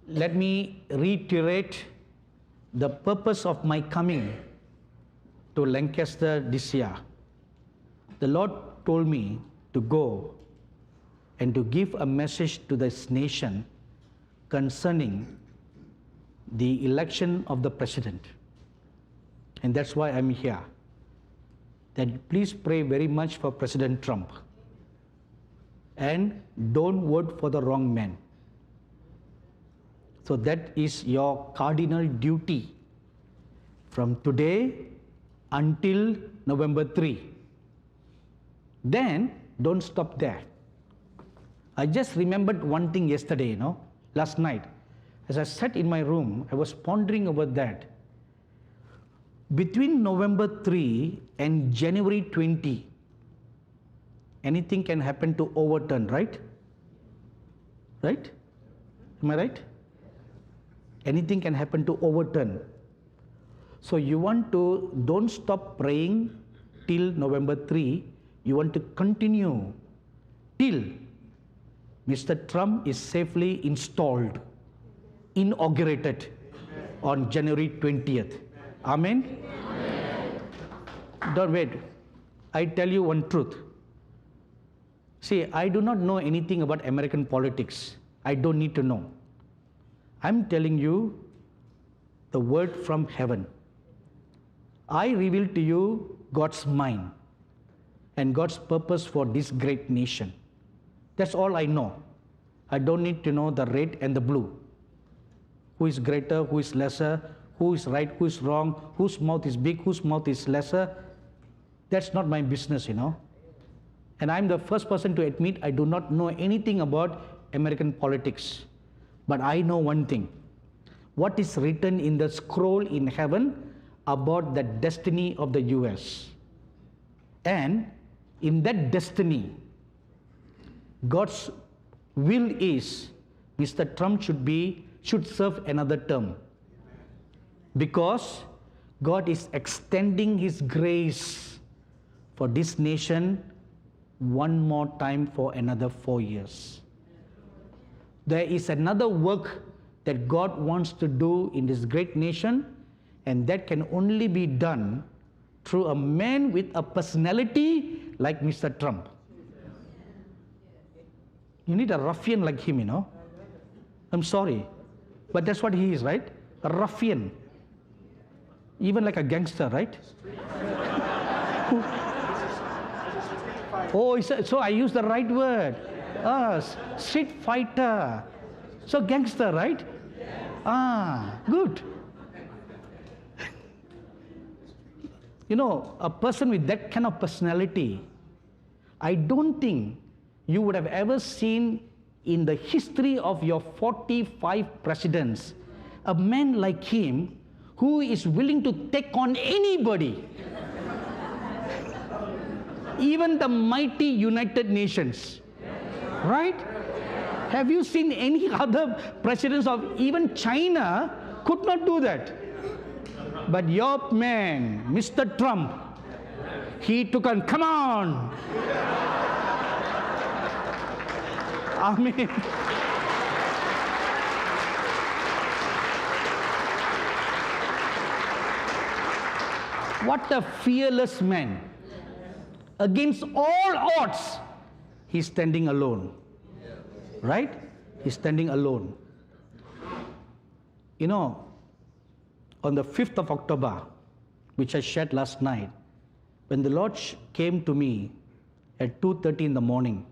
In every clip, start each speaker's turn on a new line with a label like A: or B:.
A: let me reiterate the purpose of my coming to Lancaster this year. The Lord told me to go and to give a message to this nation concerning the election of the president. And that's why I'm here. That please pray very much for President Trump. And don't vote for the wrong man. So that is your cardinal duty from today until November 3. Then don't stop there. I just remembered one thing yesterday, last night. As I sat in my room, I was pondering over that. Between November 3 and January 20, anything can happen to overturn, right? Right? Am I right? Anything can happen to overturn. So you want to, don't stop praying till November 3. You want to continue till Mr. Trump is safely installed, inaugurated on January 20th. Amen? Amen. Don't wait. I tell you one truth. See, I do not know anything about American politics. I don't need to know. I'm telling you the word from heaven. I reveal to you God's mind and God's purpose for this great nation. That's all I know. I don't need to know the red and the blue. Who is greater, who is lesser, who is right, who is wrong, whose mouth is big, whose mouth is lesser. That's not my business, And I'm the first person to admit I do not know anything about American politics. But I know one thing. What is written in the scroll in heaven about the destiny of the US. And in that destiny, God's will is Mr. Trump should serve another term. Because God is extending His grace for this nation one more time for another 4 years. There is another work that God wants to do in this great nation, and that can only be done through a man with a personality like Mr. Trump. You need a ruffian like him, I'm sorry, but that's what he is, right? A ruffian. Even like a gangster, right? Oh, so I use the right word. Street fighter. So gangster, right? Good. A person with that kind of personality, I don't think you would have ever seen in the history of your 45 presidents a man like him who is willing to take on anybody. Even the mighty United Nations. Right? Have you seen any other presidents of even China could not do that? But your man, Mr. Trump, he took on, come on. Amen. What a fearless man. Against all odds, he's standing alone. Right? He's standing alone. On the 5th of October, which I shared last night, when the Lord came to me at 2:30 in the morning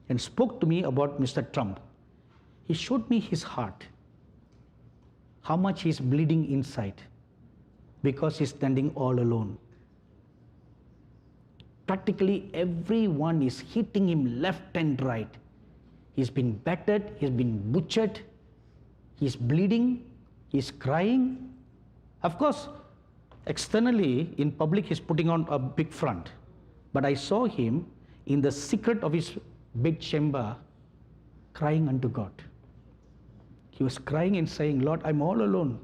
A: and spoke to me about Mr. Trump, He showed me his heart, how much he's bleeding inside because he's standing all alone. Practically everyone is hitting him left and right. He's been battered, he's been butchered, he's bleeding, he's crying. Of course, externally, in public, he's putting on a big front. But I saw him in the secret of his bed chamber, crying unto God. He was crying and saying, Lord, I'm all alone.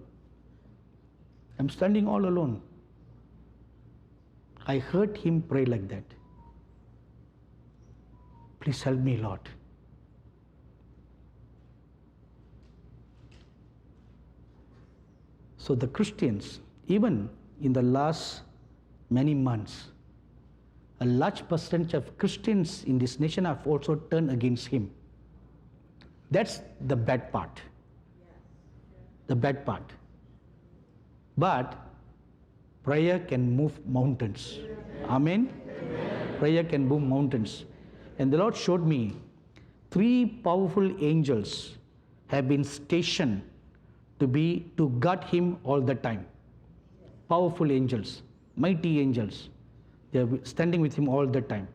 A: I'm standing all alone. I heard him pray like that. Please help me, Lord. So the Christians, even in the last many months, a large percentage of Christians in this nation have also turned against him. That's the bad part. The bad part. But prayer can move mountains. Amen? Amen. Prayer can move mountains. And the Lord showed me 3 powerful angels have been stationed to guard him all the time. Powerful angels, mighty angels. They are standing with him all the time.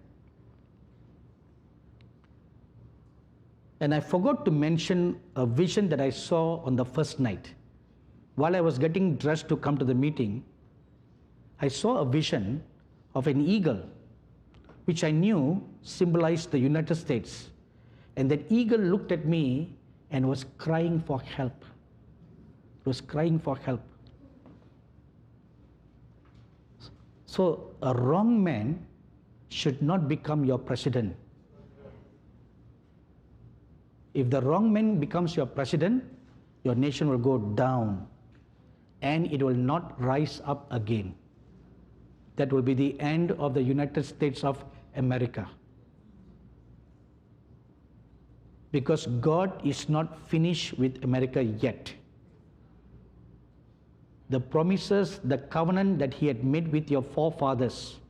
A: And I forgot to mention a vision that I saw on the first night. While I was getting dressed to come to the meeting, I saw a vision of an eagle, which I knew symbolized the United States. And that eagle looked at me and was crying for help. It was crying for help. So a wrong man should not become your president. If the wrong man becomes your president, your nation will go down and it will not rise up again. That will be the end of the United States of America. Because God is not finished with America yet. The promises, the covenant that he had made with your forefathers,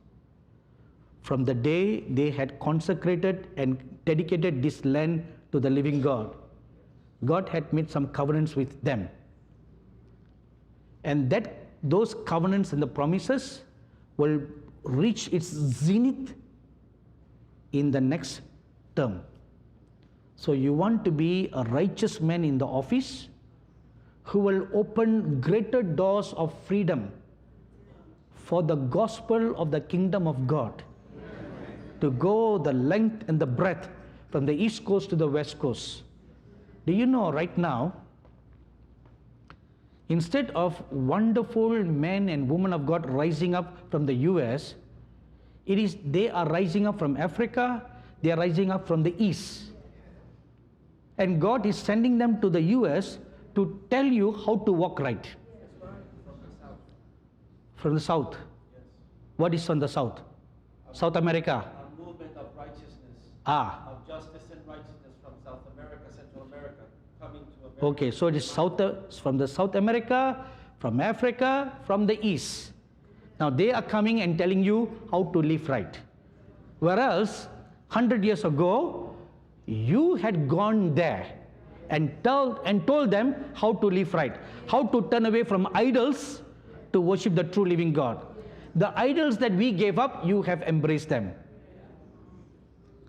A: from the day they had consecrated and dedicated this land to the living God, God had made some covenants with them. And those covenants and the promises will reach its zenith in the next term. So you want to be a righteous man in the office who will open greater doors of freedom for the gospel of the kingdom of God to go the length and the breadth from the East Coast to the West Coast. Do you know right now, instead of wonderful men and women of God rising up from the US, they are rising up from Africa, they are rising up from the East. And God is sending them to the US to tell you how to walk right. From the South.
B: Yes.
A: What is from the South? South America.
B: A movement of righteousness.
A: Ah.
B: Of justice and righteousness from South America, Central America, coming to America.
A: Okay, so it is from the South America, from Africa, from the East. Now they are coming and telling you how to live right. Whereas 100 years ago, you had gone there and told them how to live right, how to turn away from idols to worship the true living God. The idols that we gave up, you have embraced them.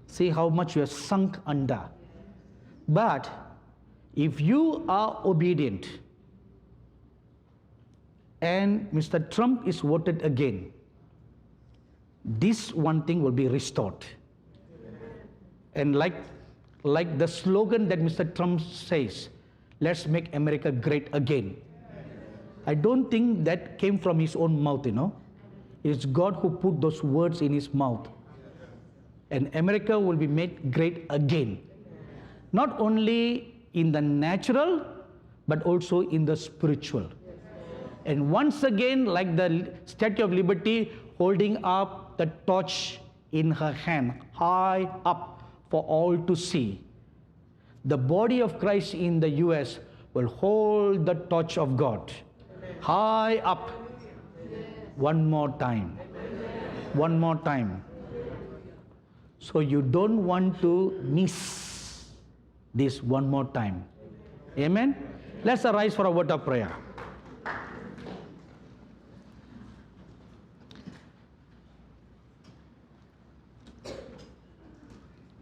A: See how much you have sunk under. But if you are obedient and Mr. Trump is voted again, this one thing will be restored. And like the slogan that Mr. Trump says, let's make America great again. I don't think that came from his own mouth, It's God who put those words in his mouth. And America will be made great again. Not only in the natural, but also in the spiritual. And once again, like the Statue of Liberty holding up the torch in her hand, high up for all to see, the body of Christ in the US will hold the torch of God high up. One more time. One more time. So you don't want to miss this one more time. Amen? Let's arise for a word of prayer.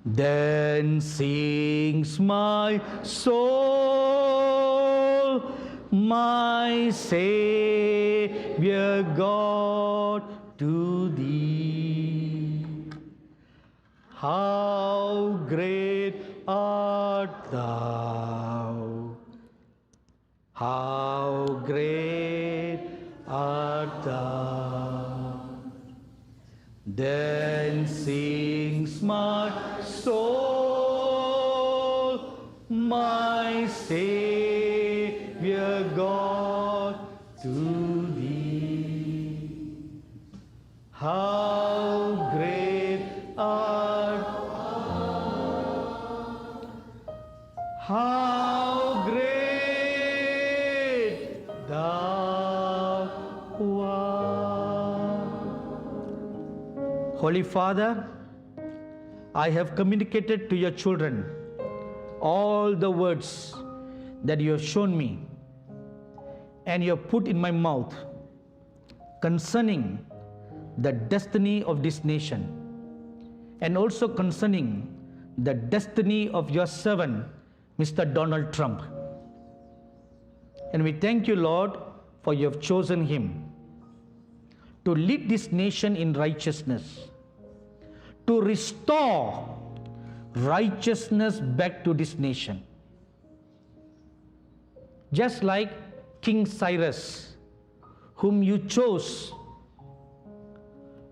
A: Then sings my soul, my Savior God, to thee. How great art thou, how great art thou. Then sings my soul, my Savior God, to thee. How great art thou! How great thou art! Holy Father, I have communicated to your children all the words that you have shown me and you have put in my mouth concerning the destiny of this nation and also concerning the destiny of your servant, Mr. Donald Trump. And we thank you, Lord, for you have chosen him to lead this nation in righteousness, to restore righteousness back to this nation. Just like King Cyrus, whom you chose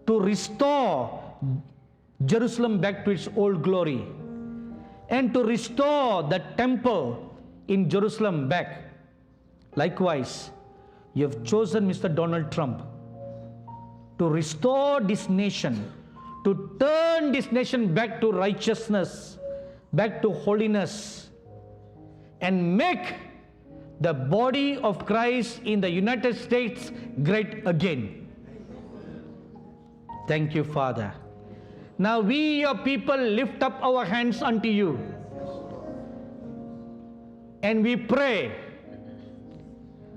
A: to restore Jerusalem back to its old glory and to restore the temple in Jerusalem back. Likewise, you have chosen Mr. Donald Trump to restore this nation, to turn this nation back to righteousness, back to holiness, and make the body of Christ in the United States great again. Thank you, Father. Now we, your people, lift up our hands unto you. And we pray,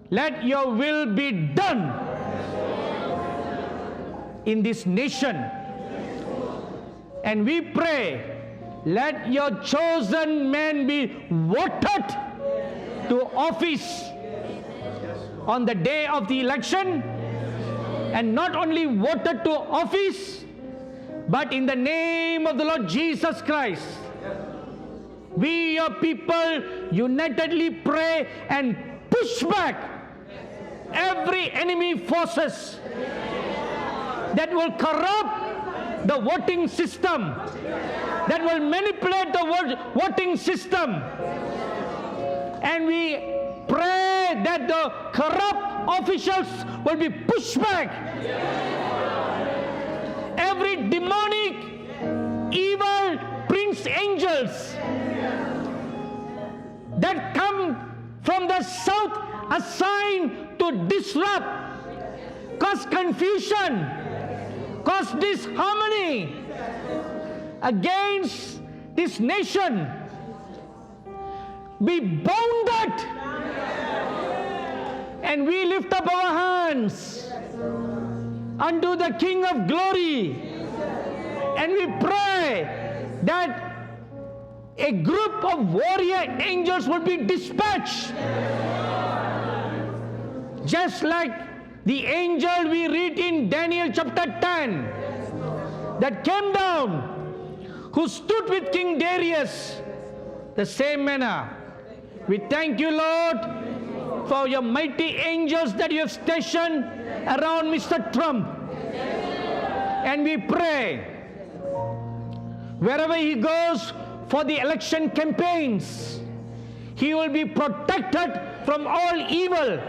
A: let your will be done in this nation. And we pray, let your chosen men be voted to office on the day of the election, and not only voted to office, but in the name of the Lord Jesus Christ, we, your people, unitedly pray and push back every enemy forces that will corrupt the voting system, that will manipulate the voting system. And we pray that the corrupt officials will be pushed back. Every demonic, evil prince angels that come from the south assigned to disrupt, cause confusion, cause disharmony against this nation, be bounded. And we lift up our hands unto the King of Glory, and we pray that a group of warrior angels will be dispatched, just like the angel we read in Daniel chapter 10 that came down, who stood with King Darius. The same manner, we thank you, Lord, for your mighty angels that you have stationed around Mr. Trump. And we pray, wherever he goes for the election campaigns, he will be protected from all evil,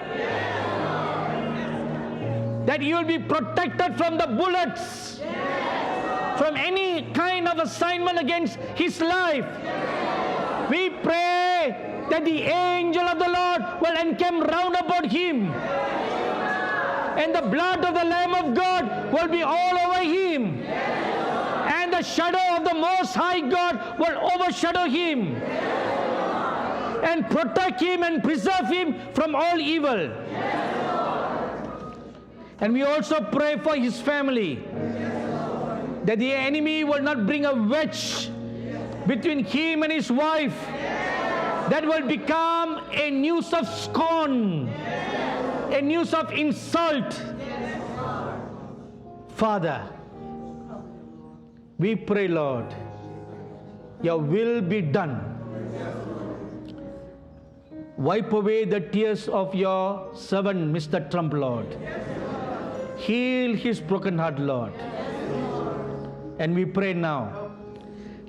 A: that he will be protected from the bullets, from any kind of assignment against his life. We pray that the angel of the Lord will encamp round about him, and the blood of the Lamb of God will be all over him, and the shadow of the Most High God will overshadow him and protect him and preserve him from all evil. And we also pray for his family, that the enemy will not bring a wedge between him and his wife that will become a news of scorn, a news of insult. Father, we pray, Lord, your will be done. Wipe away the tears of your servant, Mr. Trump, Lord. Heal his broken heart, Lord. And we pray now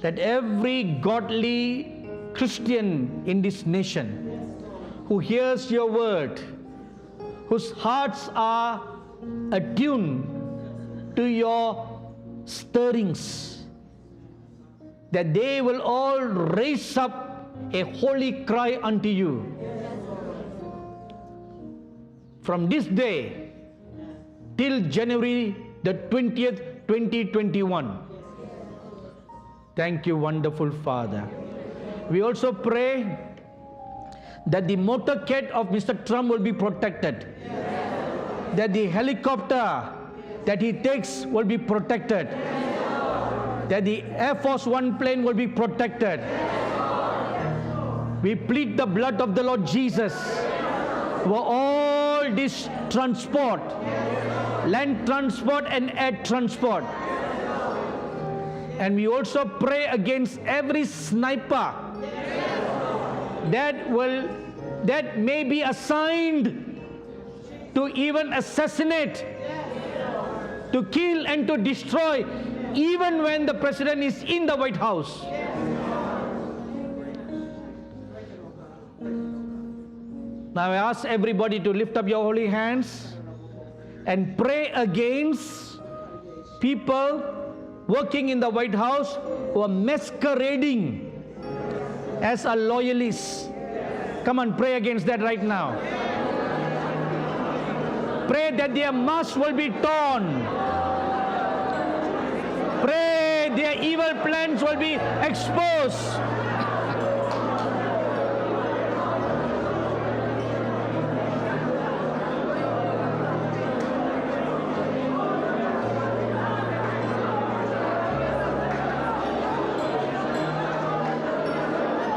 A: that every godly Christian in this nation who hears your word, whose hearts are attuned to your stirrings, that they will all raise up a holy cry unto you. From this day till January the 20th, 2021. Thank you, wonderful Father. We also pray that the motorcade of Mr. Trump will be protected. That the helicopter that he takes will be protected. That the Air Force One plane will be protected. We plead the blood of the Lord Jesus for all this transport, land transport and air transport. And we also pray against every sniper that may be assigned to even assassinate, to kill and to destroy, even when the president is in the White House. Now I ask everybody to lift up your holy hands and pray against people working in the White House who are masquerading as a loyalist. Come on, pray against that right now. Pray that their masks will be torn. Pray their evil plans will be exposed.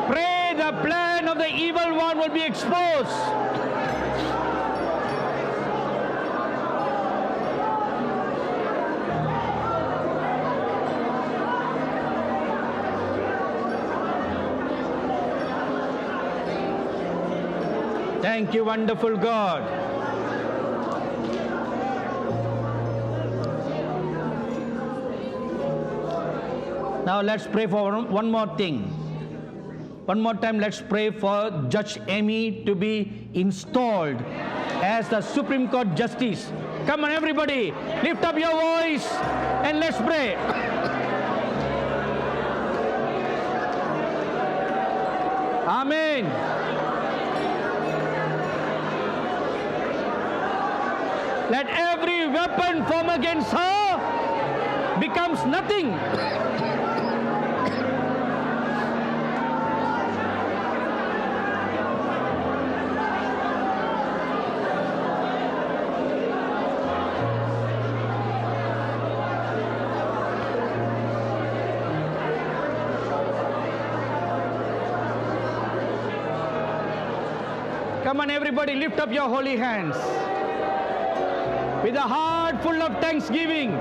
A: Pray the plan of the evil one will be exposed. Thank you, wonderful God. Now let's pray for one more thing. One more time, let's pray for Judge Amy to be installed as the Supreme Court Justice. Come on, everybody, lift up your voice and let's pray. Amen. Let every weapon formed against her becomes nothing. Come on, everybody, lift up your holy hands. With a heart full of thanksgiving,